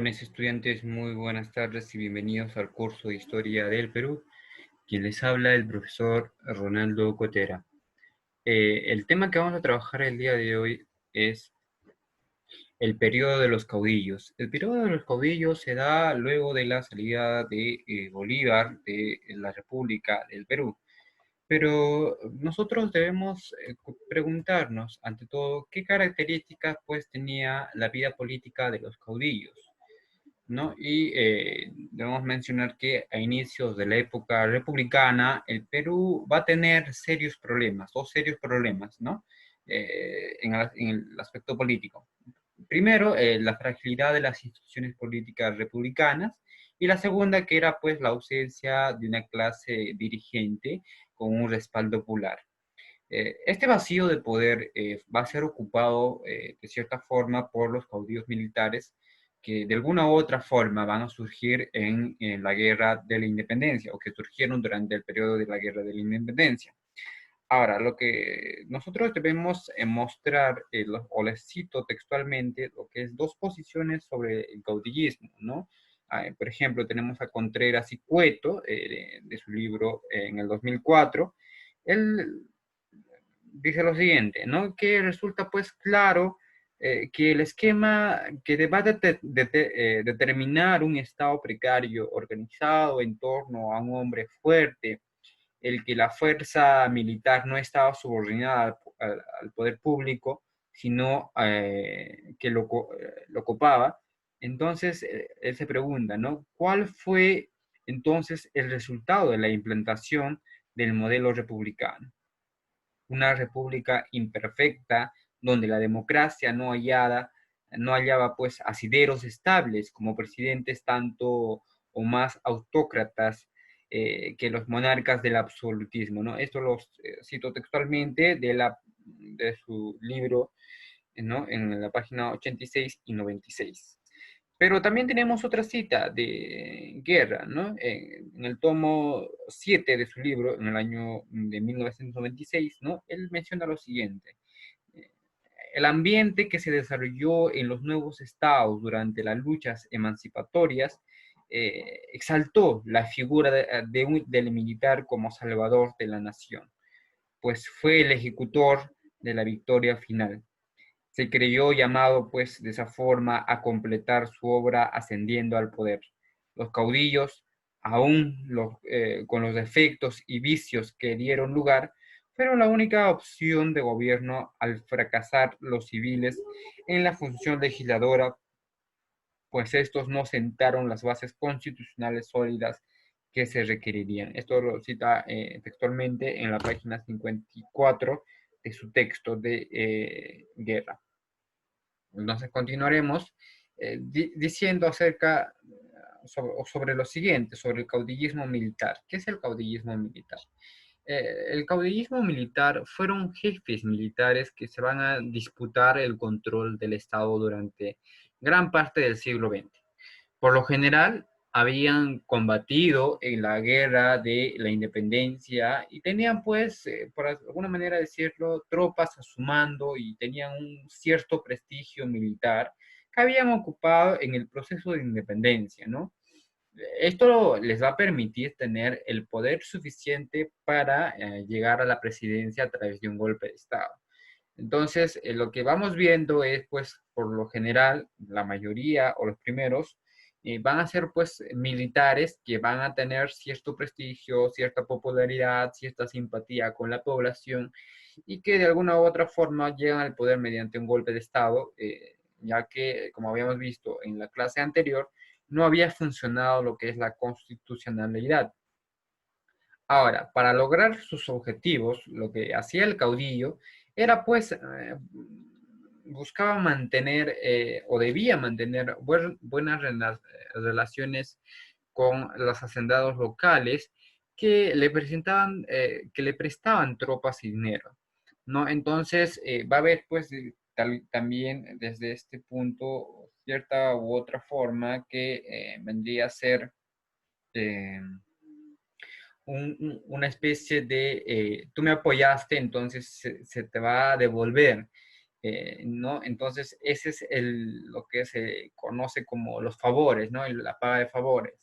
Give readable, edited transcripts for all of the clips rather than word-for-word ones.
Jóvenes estudiantes, muy buenas tardes y bienvenidos al curso de Historia del Perú. Quien les habla el profesor Ronaldo Cotera. El tema que vamos a trabajar el día de hoy es el periodo de los caudillos. El periodo de los caudillos se da luego de la salida de Bolívar de la República del Perú. Pero nosotros debemos preguntarnos, ante todo, qué características pues tenía la vida política de los caudillos, ¿no? Y debemos mencionar que a inicios de la época republicana, el Perú va a tener serios problemas, dos serios problemas, ¿no? En el aspecto político. Primero, la fragilidad de las instituciones políticas republicanas, y la segunda, que era pues la ausencia de una clase dirigente con un respaldo popular. Este vacío de poder va a ser ocupado de cierta forma por los caudillos militares que de alguna u otra forma van a surgir en la guerra de la independencia o que surgieron durante el periodo de la guerra de la independencia. Ahora, lo que nosotros debemos mostrar, o les cito textualmente, lo que es dos posiciones sobre el caudillismo, ¿no? Por ejemplo, tenemos a Contreras y Cueto, de su libro en el 2004. Él dice lo siguiente, ¿no? Que resulta pues claro que el esquema que va a determinar un Estado precario organizado en torno a un hombre fuerte, el que la fuerza militar no estaba subordinada al poder público, sino que lo copaba. Entonces, él se pregunta, ¿no? ¿Cuál fue entonces el resultado de la implantación del modelo republicano? Una república imperfecta, donde la democracia no hallaba pues asideros estables como presidentes tanto o más autócratas que los monarcas del absolutismo, ¿no? Esto lo cito textualmente de su libro, ¿no? En la página 86 y 96. Pero también tenemos otra cita de Guerra, ¿no? En el tomo 7 de su libro, en el año de 1996, ¿no? Él menciona lo siguiente. eh, El ambiente que se desarrolló en los nuevos estados durante las luchas emancipatorias exaltó la figura del militar como salvador de la nación, pues fue el ejecutor de la victoria final. Se creyó llamado, pues, de esa forma a completar su obra ascendiendo al poder. Los caudillos, aún con los defectos y vicios que dieron lugar, fueron la única opción de gobierno al fracasar los civiles en la función legisladora, pues estos no sentaron las bases constitucionales sólidas que se requerirían. Esto lo cita textualmente en la página 54 de su texto de Guerra. Entonces continuaremos diciendo acerca sobre lo siguiente, sobre el caudillismo militar. ¿Qué es el caudillismo militar? El caudillismo militar fueron jefes militares que se van a disputar el control del Estado durante gran parte del siglo XX. Por lo general, habían combatido en la guerra de la independencia y tenían, pues, por alguna manera decirlo, tropas a su mando y tenían un cierto prestigio militar que habían ocupado en el proceso de independencia, ¿no? Esto les va a permitir tener el poder suficiente para llegar a la presidencia a través de un golpe de Estado. Entonces, lo que vamos viendo es, pues, por lo general, la mayoría o los primeros van a ser, pues, militares que van a tener cierto prestigio, cierta popularidad, cierta simpatía con la población y que de alguna u otra forma llegan al poder mediante un golpe de Estado, ya que, como habíamos visto en la clase anterior, no había funcionado lo que es la constitucionalidad. Ahora, para lograr sus objetivos, lo que hacía el caudillo era pues buscaba mantener o debía mantener buenas relaciones con los hacendados locales que le prestaban tropas y dinero, ¿no? Entonces, va a haber pues también desde este punto cierta u otra forma que vendría a ser eh, una especie de, tú me apoyaste, entonces se te va a devolver. ¿no? Entonces, ese es lo que se conoce como los favores, ¿no? La paga de favores.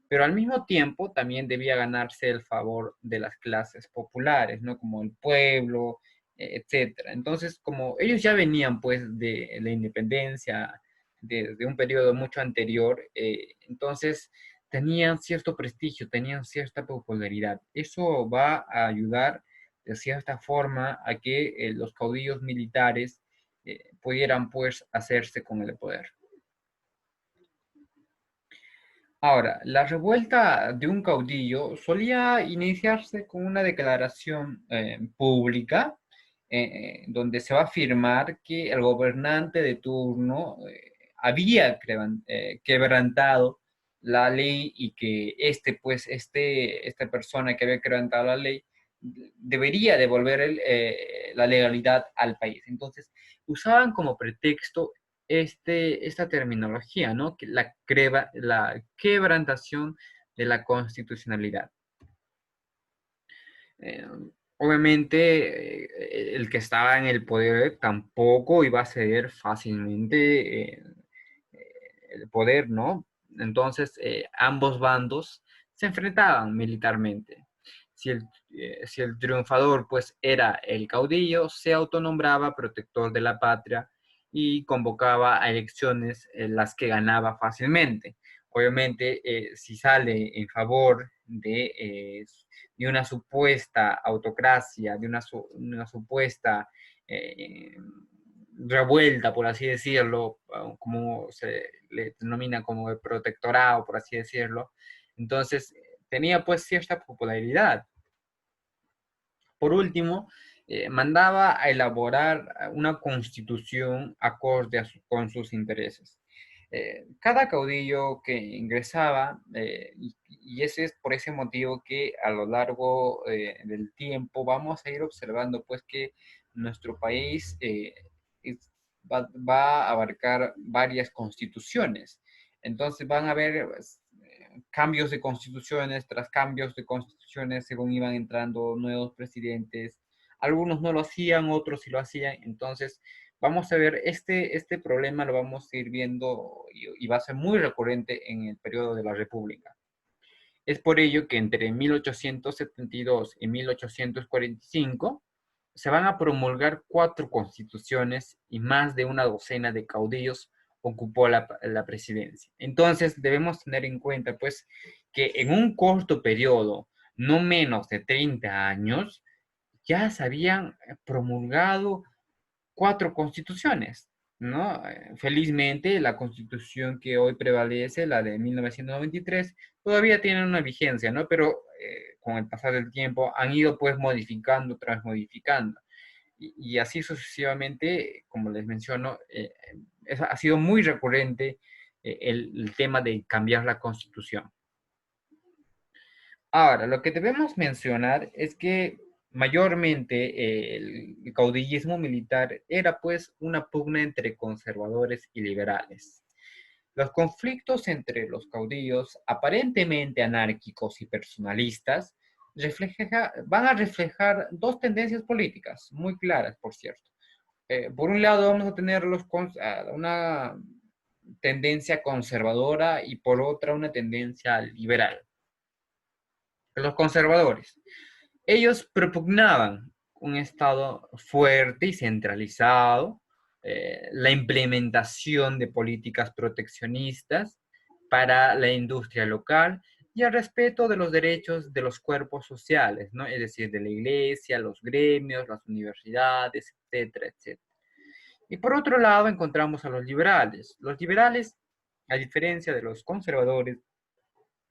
Pero al mismo tiempo también debía ganarse el favor de las clases populares, ¿no? Como el pueblo, etcétera. Entonces, como ellos ya venían, pues, de la independencia, de un periodo mucho anterior, entonces tenían cierto prestigio, tenían cierta popularidad. Eso va a ayudar de cierta forma a que los caudillos militares pudieran pues hacerse con el poder. Ahora, la revuelta de un caudillo solía iniciarse con una declaración pública donde se va a afirmar que el gobernante de turno había quebrantado la ley y que esta persona que había quebrantado la ley debería devolver la legalidad al país. Entonces, usaban como pretexto esta terminología, ¿no? Que la quebrantación de la constitucionalidad. Eh, Obviamente, el que estaba en el poder tampoco iba a ceder fácilmente el poder, ¿no? Entonces, ambos bandos se enfrentaban militarmente. Si si el triunfador, pues, era el caudillo, se autonombraba protector de la patria y convocaba a elecciones en las que ganaba fácilmente. Obviamente, si sale en favor de una supuesta autocracia, una supuesta eh, revuelta, por así decirlo, como se le denomina como el protectorado, por así decirlo. Entonces, tenía pues cierta popularidad. Por último, mandaba a elaborar una constitución acorde con sus intereses. Cada caudillo que ingresaba, y ese es por ese motivo que a lo largo del tiempo vamos a ir observando pues que nuestro país va a abarcar varias constituciones. Entonces van a haber pues, cambios de constituciones tras cambios de constituciones según iban entrando nuevos presidentes. Algunos no lo hacían, otros sí lo hacían. Entonces, vamos a ver, este problema lo vamos a ir viendo y va a ser muy recurrente en el periodo de la República. Es por ello que entre 1872 y 1845 se van a promulgar 4 constituciones y más de una docena de caudillos ocupó la presidencia. Entonces debemos tener en cuenta pues que en un corto periodo, no menos de 30 años, ya se habían promulgado 4 constituciones, ¿no? Felizmente, la constitución que hoy prevalece, la de 1993, todavía tiene una vigencia, ¿no? Pero con el pasar del tiempo han ido pues modificando tras modificando. Y así sucesivamente, como les menciono, ha sido muy recurrente el tema de cambiar la constitución. Ahora, lo que debemos mencionar es que mayormente el caudillismo militar era pues una pugna entre conservadores y liberales. Los conflictos entre los caudillos, aparentemente anárquicos y personalistas, van a reflejar 2 tendencias políticas muy claras, por cierto. Por un lado vamos a tener una tendencia conservadora y por otra una tendencia liberal. Los conservadores. Ellos propugnaban un Estado fuerte y centralizado, la implementación de políticas proteccionistas para la industria local y el respeto de los derechos de los cuerpos sociales, ¿no? Es decir, de la iglesia, los gremios, las universidades, etcétera, etcétera. Y por otro lado encontramos a los liberales. Los liberales, a diferencia de los conservadores,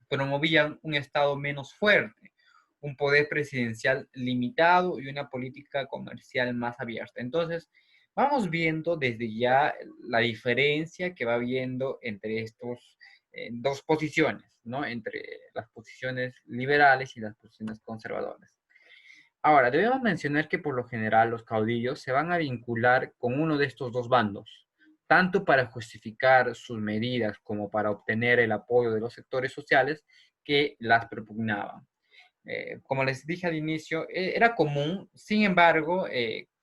promovían un Estado menos fuerte, un poder presidencial limitado y una política comercial más abierta. Entonces, vamos viendo desde ya la diferencia que va habiendo entre estos 2 posiciones, ¿no? Entre las posiciones liberales y las posiciones conservadoras. Ahora, debemos mencionar que por lo general los caudillos se van a vincular con uno de estos 2 bandos, tanto para justificar sus medidas como para obtener el apoyo de los sectores sociales que las propugnaban. Como les dije al inicio, era común, sin embargo,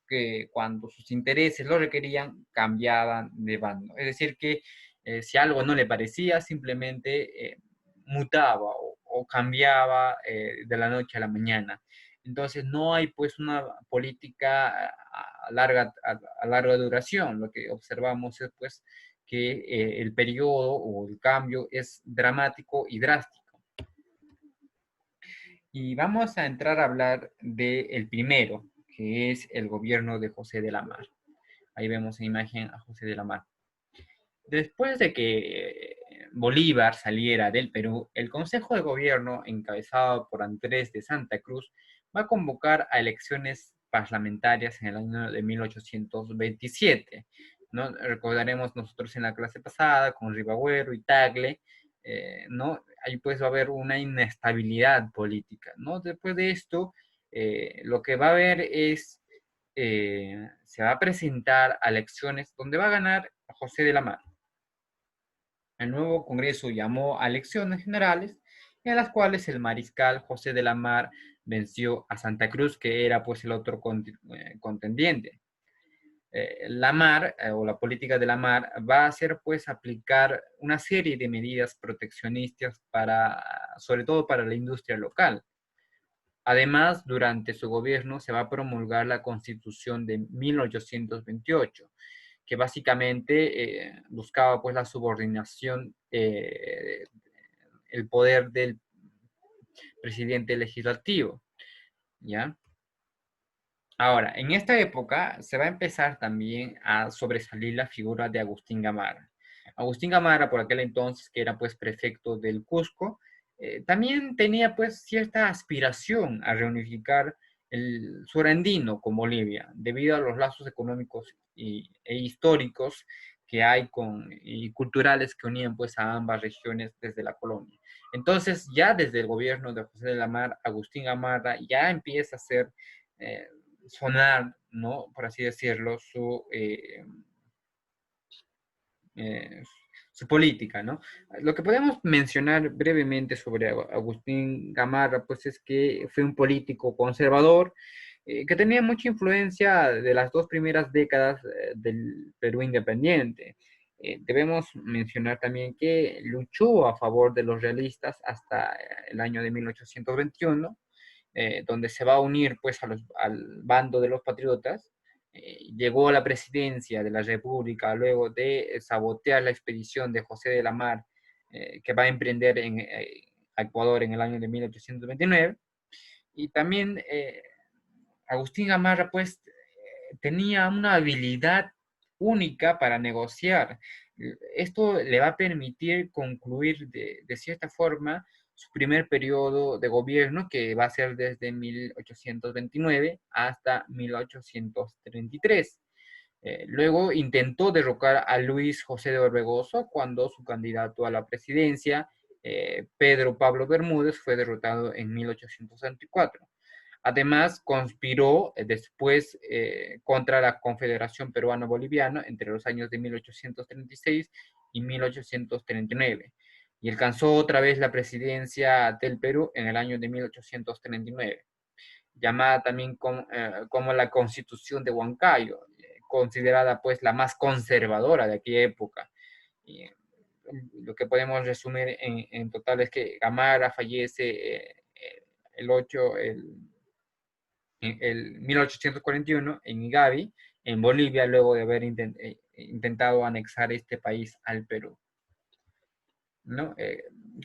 que cuando sus intereses lo requerían, cambiaban de bando. Es decir, que si algo no le parecía, simplemente mutaba o cambiaba de la noche a la mañana. Entonces no hay pues una política a larga duración. Lo que observamos es pues que el periodo o el cambio es dramático y drástico. Y vamos a entrar a hablar del primero, que es el gobierno de José de la Mar. Ahí vemos en imagen a José de la Mar. Después de que Bolívar saliera del Perú, el Consejo de Gobierno, encabezado por Andrés de Santa Cruz, va a convocar a elecciones parlamentarias en el año de 1827. ¿No? Recordaremos nosotros en la clase pasada con Ribagüero y Tagle, ¿no? Ahí pues va a haber una inestabilidad política, ¿no? Después de esto, lo que va a haber es, se va a presentar a elecciones donde va a ganar José de la Mar. El nuevo Congreso llamó a elecciones generales, en las cuales el mariscal José de la Mar venció a Santa Cruz, que era pues el otro contendiente. La Mar, o la política de la Mar, va a hacer pues aplicar una serie de medidas proteccionistas para, sobre todo para la industria local. Además, durante su gobierno se va a promulgar la Constitución de 1828, que básicamente buscaba pues la subordinación, el poder del presidente legislativo, ¿ya? Ahora, en esta época se va a empezar también a sobresalir la figura de Agustín Gamarra. Agustín Gamarra, por aquel entonces, que era pues prefecto del Cusco, también tenía pues cierta aspiración a reunificar el surandino con Bolivia, debido a los lazos económicos e históricos que hay y culturales que unían pues a ambas regiones desde la colonia. Entonces, ya desde el gobierno de José de la Mar, Agustín Gamarra ya empieza a ser eh, sonar, ¿no? Por así decirlo, eh, su política, ¿no? Lo que podemos mencionar brevemente sobre Agustín Gamarra, pues es que fue un político conservador que tenía mucha influencia de las dos primeras décadas del Perú independiente. Debemos mencionar también que luchó a favor de los realistas hasta el año de 1821, donde se va a unir pues al bando de los patriotas. Llegó a la presidencia de la República luego de sabotear la expedición de José de la Mar, que va a emprender en Ecuador en el año de 1829. Y también Agustín Gamarra pues tenía una habilidad única para negociar. Esto le va a permitir concluir de cierta forma su primer periodo de gobierno, que va a ser desde 1829 hasta 1833. Luego intentó derrocar a Luis José de Orbegoso cuando su candidato a la presidencia, Pedro Pablo Bermúdez, fue derrotado en 1864. Además, conspiró después contra la Confederación Peruano-Boliviana entre los años de 1836 y 1839 y alcanzó otra vez la presidencia del Perú en el año de 1839, llamada también como la Constitución de Huancayo, considerada pues la más conservadora de aquella época. Y, lo que podemos resumir en total es que Gamarra fallece el 8, el 1841 en Igavi, en Bolivia, luego de haber intentado anexar este país al Perú, ¿no?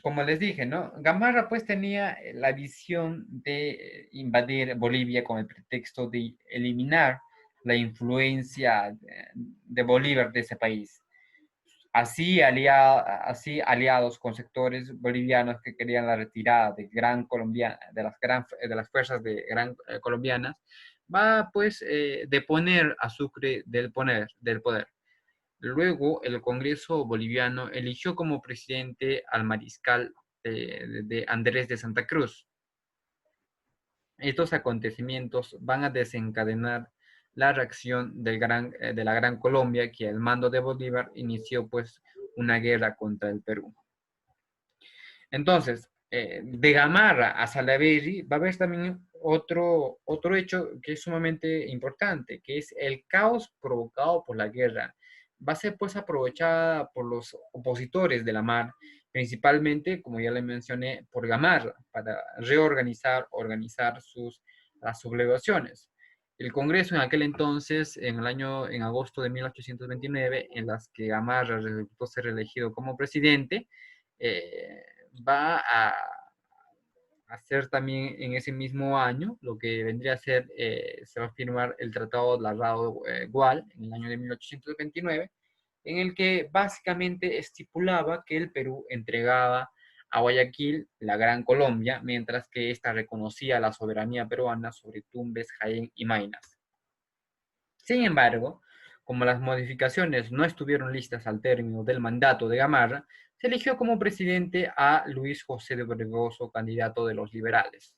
Como les dije, ¿no? Gamarra pues tenía la visión de invadir Bolivia con el pretexto de eliminar la influencia de Bolívar de ese país. Así aliados con sectores bolivianos que querían la retirada de las fuerzas de gran colombianas, va pues deponer a Sucre del poder. Luego el Congreso boliviano eligió como presidente al mariscal de Andrés de Santa Cruz. Estos acontecimientos van a desencadenar la reacción de la Gran Colombia, que al mando de Bolívar inició pues una guerra contra el Perú. Entonces, de Gamarra a Salaverry va a haber también otro hecho que es sumamente importante, que es el caos provocado por la guerra. Va a ser pues aprovechada por los opositores de la MAR, principalmente, como ya le mencioné, por Gamarra, para organizar las sublevaciones. El Congreso en aquel entonces, en agosto de 1829, en las que Gamarra resultó ser elegido como presidente, eh, va a hacer también en ese mismo año lo que vendría a ser, se va a firmar el Tratado de Lavado-Gual en el año de 1829, en el que básicamente estipulaba que el Perú entregaba a Guayaquil la Gran Colombia, mientras que ésta reconocía la soberanía peruana sobre Tumbes, Jaén y Maynas. Sin embargo, como las modificaciones no estuvieron listas al término del mandato de Gamarra, se eligió como presidente a Luis José de Bregoso, candidato de los liberales.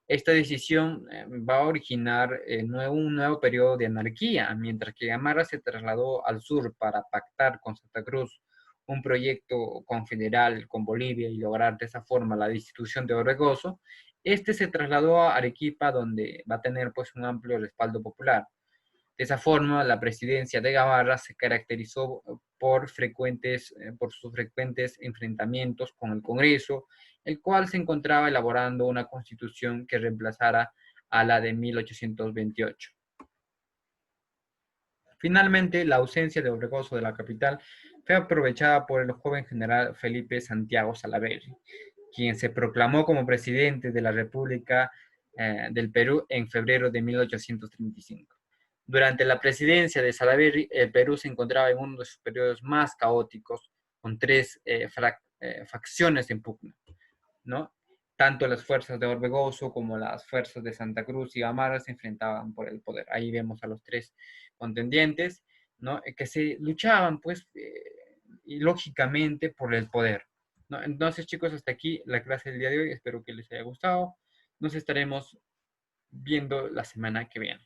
Esta decisión va a originar un nuevo periodo de anarquía, mientras que Gamarra se trasladó al sur para pactar con Santa Cruz un proyecto confederal con Bolivia y lograr de esa forma la destitución de Orbegoso. Este se trasladó a Arequipa, donde va a tener pues un amplio respaldo popular. De esa forma, la presidencia de Gamarra se caracterizó por sus frecuentes enfrentamientos con el Congreso, el cual se encontraba elaborando una constitución que reemplazara a la de 1828. Finalmente, la ausencia de Obregoso de la capital fue aprovechada por el joven general Felipe Santiago Salaverry, quien se proclamó como presidente de la República del Perú en febrero de 1835. Durante la presidencia de Salaverry, el Perú se encontraba en uno de sus periodos más caóticos, con tres facciones en pugna, ¿no? Tanto las fuerzas de Orbegoso como las fuerzas de Santa Cruz y Gamarra se enfrentaban por el poder. Ahí vemos a los tres contendientes, ¿no? Que se luchaban, pues, y lógicamente por el poder, ¿no? Entonces, chicos, hasta aquí la clase del día de hoy. Espero que les haya gustado. Nos estaremos viendo la semana que viene.